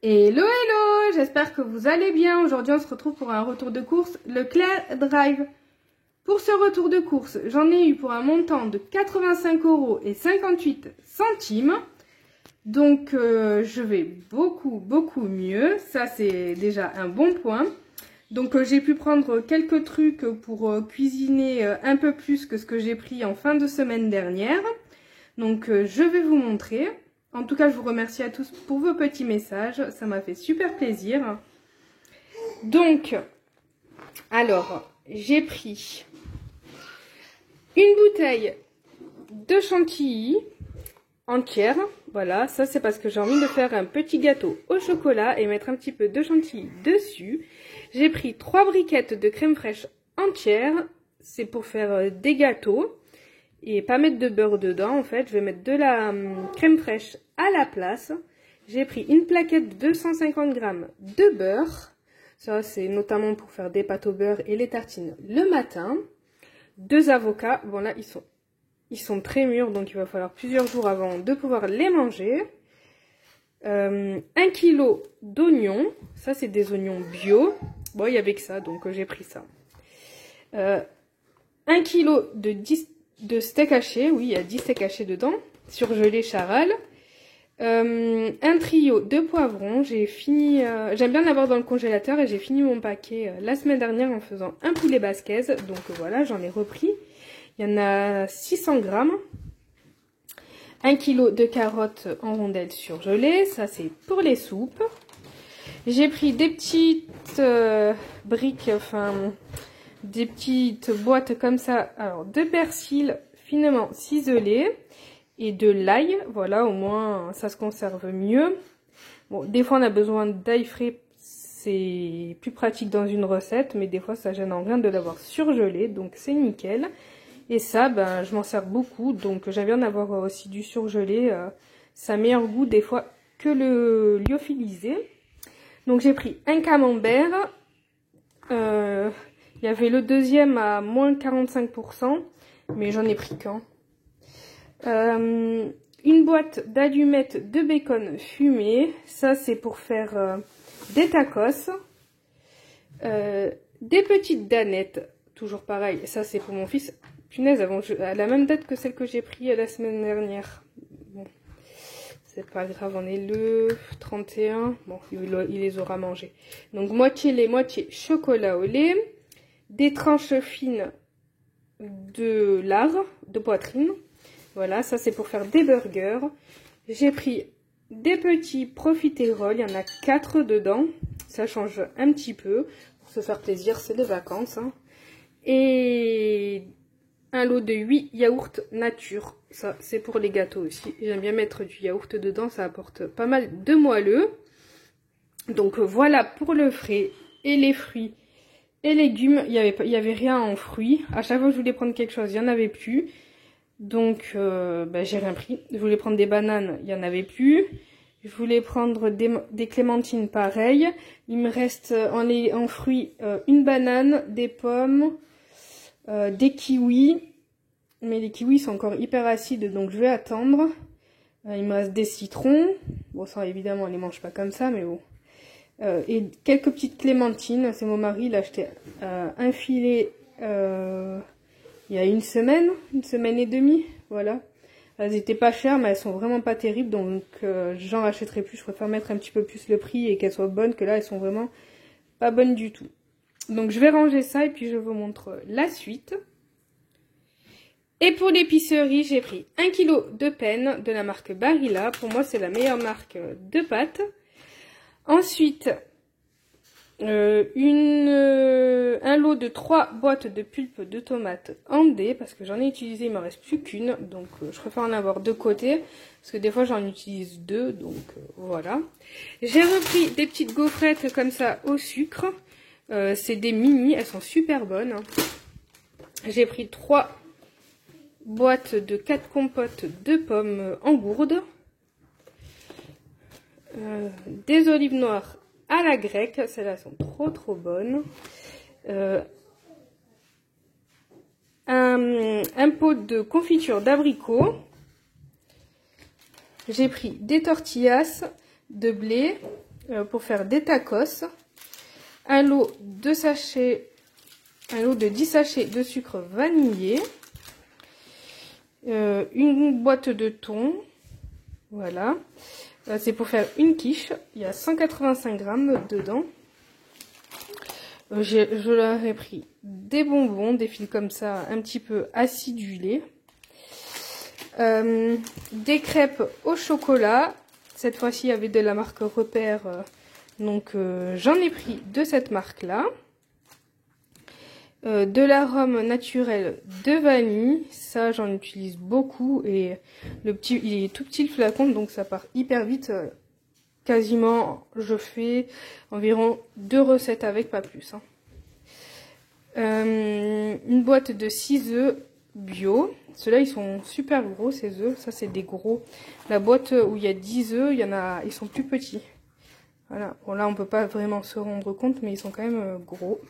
Hello hello, j'espère que vous allez bien. Aujourd'hui on se retrouve pour un retour de course Leclerc Drive. Pour ce retour de course, j'en ai eu pour un montant de 85,58 €. Donc je vais beaucoup mieux, ça c'est déjà un bon point. Donc j'ai pu prendre quelques trucs pour cuisiner un peu plus que ce que j'ai pris en fin de semaine dernière. Donc je vais vous montrer. En tout cas, je vous remercie à tous pour vos petits messages. Ça m'a fait super plaisir. Donc, alors, j'ai pris une bouteille de chantilly entière. Voilà, ça c'est parce que j'ai envie de faire un petit gâteau au chocolat et mettre un petit peu de chantilly dessus. J'ai pris 3 briquettes de crème fraîche entière. C'est pour faire des gâteaux. Et pas mettre de beurre dedans, en fait, je vais mettre de la crème fraîche à la place. J'ai pris une plaquette de 250 g de beurre. Ça, c'est notamment pour faire des pâtes au beurre et les tartines le matin. 2 avocats. Bon, là, ils sont très mûrs, donc il va falloir plusieurs jours avant de pouvoir les manger. 1 kg d'oignons. Ça, c'est des oignons bio. Bon, il y avait que ça, donc j'ai pris ça. 1 kg de steak haché, oui, il y a 10 steaks hachés dedans, surgelé charal. Un trio de poivrons, j'ai fini, j'aime bien l'avoir dans le congélateur et j'ai fini mon paquet la semaine dernière en faisant un poulet basquaise, donc voilà, j'en ai repris. Il y en a 600 g. 1 kg de carottes en rondelles surgelées, ça c'est pour les soupes. J'ai pris des petites briques, enfin des petites boîtes comme ça, alors de persil finement ciselé et de l'ail, voilà, au moins ça se conserve mieux. Bon, des fois on a besoin d'ail frais, c'est plus pratique dans une recette, mais des fois ça gêne en rien de l'avoir surgelé, donc c'est nickel. Et ça, ben, je m'en sers beaucoup, donc j'aime bien avoir aussi du surgelé, ça a meilleur goût des fois que le lyophilisé. Donc j'ai pris un camembert, il y avait le deuxième à moins 45%, mais j'en ai pris qu'un. Une boîte d'allumettes de bacon fumé, ça c'est pour faire des tacos. Des petites danettes, toujours pareil, ça c'est pour mon fils. Punaise, à la même date que celle que j'ai pris la semaine dernière. Bon, c'est pas grave, on est le 31. Bon, il les aura mangés. Donc moitié lait, moitié chocolat au lait. Des tranches fines de lard, de poitrine. Voilà, ça c'est pour faire des burgers. J'ai pris des petits profiteroles, il y en a 4 dedans. Ça change un petit peu, pour se faire plaisir, c'est les vacances. Hein. Et un lot de 8 yaourts nature. Ça, c'est pour les gâteaux aussi. J'aime bien mettre du yaourt dedans, ça apporte pas mal de moelleux. Donc voilà pour le frais et les fruits. Et légumes, il y avait rien en fruits. À chaque fois que je voulais prendre quelque chose, il n'y en avait plus. Donc, j'ai rien pris. Je voulais prendre des bananes, il n'y en avait plus. Je voulais prendre des clémentines, pareil. Il me reste en fruits une banane, des pommes, des kiwis. Mais les kiwis sont encore hyper acides, donc je vais attendre. Il me reste des citrons. Bon, ça, évidemment, on les mange pas comme ça, mais bon. Et quelques petites clémentines, c'est mon mari, il a acheté un filet il y a une semaine et demie, voilà. Elles étaient pas chères, mais elles sont vraiment pas terribles, donc j'en rachèterai plus, je préfère mettre un petit peu plus le prix et qu'elles soient bonnes, que là elles sont vraiment pas bonnes du tout. Donc je vais ranger ça et puis je vous montre la suite. Et pour l'épicerie, j'ai pris 1 kg de penne de la marque Barilla, pour moi c'est la meilleure marque de pâtes. Ensuite, un lot de 3 boîtes de pulpe de tomates en dés, parce que j'en ai utilisé, il ne me reste plus qu'une, donc je préfère en avoir 2 côtés, parce que des fois j'en utilise 2, donc voilà. J'ai repris des petites gaufrettes comme ça au sucre, c'est des mini, elles sont super bonnes. J'ai pris 3 boîtes de 4 compotes de pommes en gourde. Des olives noires à la grecque, celles-là sont trop bonnes. Un pot de confiture d'abricot. J'ai pris des tortillas de blé, pour faire des tacos. Un lot de 10 sachets de sucre vanillé. Une boîte de thon. Voilà. C'est pour faire une quiche. Il y a 185 grammes dedans. Je leur ai pris des bonbons, des fils comme ça, un petit peu acidulés. Des crêpes au chocolat. Cette fois-ci, il y avait de la marque Repère. Donc, j'en ai pris de cette marque-là. De l'arôme naturel de vanille. Ça, j'en utilise beaucoup. Et il est tout petit le flacon, donc ça part hyper vite. Quasiment, je fais environ 2 recettes avec, pas plus. Hein. Une boîte de 6 œufs bio. Ceux-là, ils sont super gros, ces œufs. Ça, c'est des gros. La boîte où il y a 10 œufs, ils sont plus petits. Voilà. Bon, là, on peut pas vraiment se rendre compte, mais ils sont quand même gros.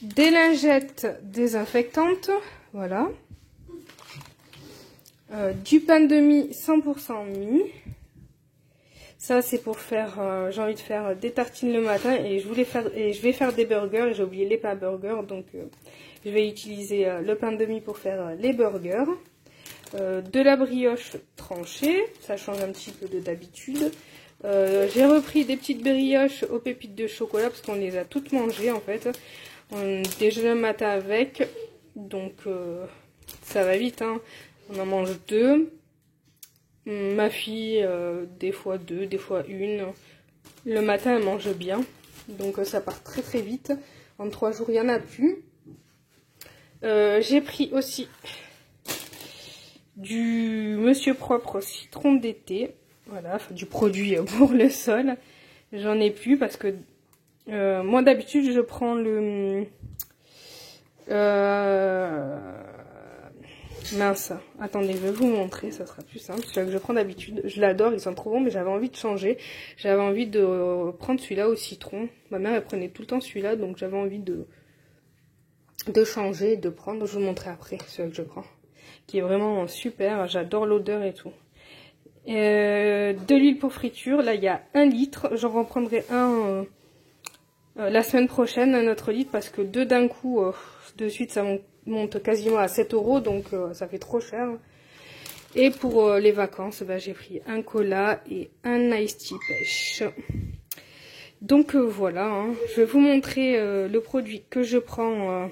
Des lingettes désinfectantes. Voilà. Du pain de mie 100% mie. Ça, c'est pour faire, j'ai envie de faire des tartines le matin et je vais faire des burgers et j'ai oublié les pains burgers, donc je vais utiliser le pain de mie pour faire les burgers. De la brioche tranchée, ça change un petit peu de d'habitude. J'ai repris des petites brioches aux pépites de chocolat parce qu'on les a toutes mangées en fait. On déjeune le matin avec, donc ça va vite, hein. On en mange 2. Ma fille, des fois 2, des fois 1. Le matin, elle mange bien. Donc ça part très très vite. En 3 jours, il n'y en a plus. J'ai pris aussi du Monsieur Propre citron d'été. Voilà, du produit pour le sol. J'en ai plus parce que moi d'habitude, je prends le... mince, attendez, je vais vous montrer, ça sera plus simple. Celui-là que je prends d'habitude, je l'adore, ils sont trop bons, mais j'avais envie de changer. J'avais envie de prendre celui-là au citron. Ma mère, elle prenait tout le temps celui-là, donc j'avais envie de changer, de prendre. Je vous montrerai après, celui-là que je prends, qui est vraiment super, j'adore l'odeur et tout. De l'huile pour friture, là il y a 1 litre, j'en reprendrai un la semaine prochaine, un autre litre, parce que 2 d'un coup, de suite, ça monte quasiment à 7 €, donc ça fait trop cher. Et pour les vacances, j'ai pris un cola et un iced tea pêche. Donc voilà, hein. Je vais vous montrer le produit que je prends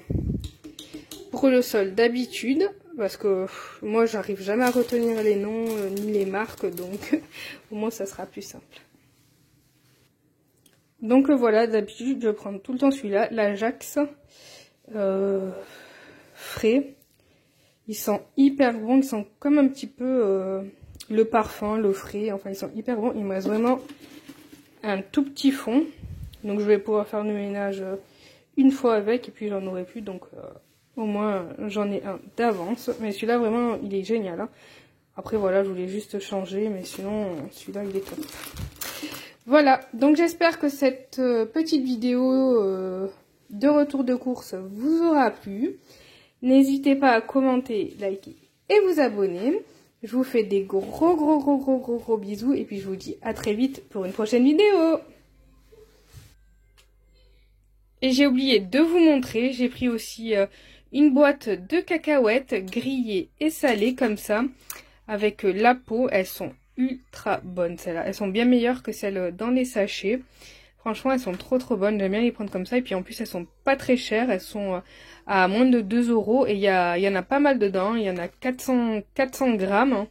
pour le sol d'habitude, parce que moi j'arrive jamais à retenir les noms ni les marques, donc au moins ça sera plus simple. Donc voilà, d'habitude je prends tout le temps celui-là, l'Ajax frais. Ils sont hyper bons, ils sont comme un petit peu le parfum, le frais, enfin ils sont hyper bons. Il me reste vraiment un tout petit fond, donc je vais pouvoir faire le ménage une fois avec et puis j'en aurai plus, donc au moins j'en ai un d'avance. Mais celui-là vraiment il est génial, hein. Après voilà, je voulais juste changer, mais sinon celui-là il est top. Voilà, donc j'espère que cette petite vidéo de retour de course vous aura plu. N'hésitez pas à commenter, liker et vous abonner. Je vous fais des gros bisous et puis je vous dis à très vite pour une prochaine vidéo. Et j'ai oublié de vous montrer, j'ai pris aussi une boîte de cacahuètes grillées et salées comme ça, avec la peau. Elles sont ultra bonnes celles-là, elles sont bien meilleures que celles dans les sachets. Franchement, elles sont trop bonnes, j'aime bien les prendre comme ça. Et puis en plus, elles sont pas très chères, elles sont à moins de 2 € et il y en a pas mal dedans, il y en a 400 grammes.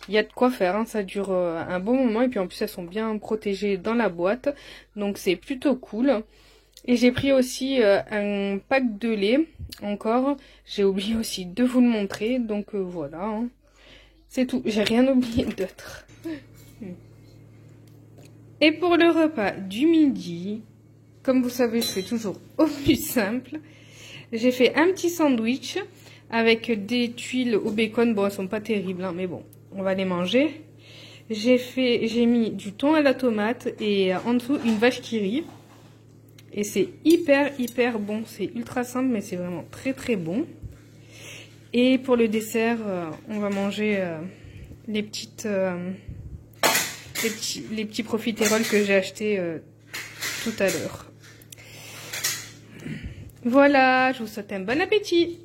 Il y a de quoi faire, hein. Ça dure un bon moment et puis en plus elles sont bien protégées dans la boîte, donc c'est plutôt cool. Et j'ai pris aussi un pack de lait, encore, j'ai oublié aussi de vous le montrer, donc voilà, hein. C'est tout, j'ai rien oublié d'autre. Et pour le repas du midi, comme vous savez, je fais toujours au plus simple. J'ai fait un petit sandwich avec des tuiles au bacon. Bon, elles sont pas terribles, hein, mais bon, on va les manger. J'ai mis du thon à la tomate et en dessous une vache qui rit. Et c'est hyper bon. C'est ultra simple, mais c'est vraiment très bon. Et pour le dessert, on va manger les petites les petits profiteroles que j'ai achetés tout à l'heure. Voilà, je vous souhaite un bon appétit.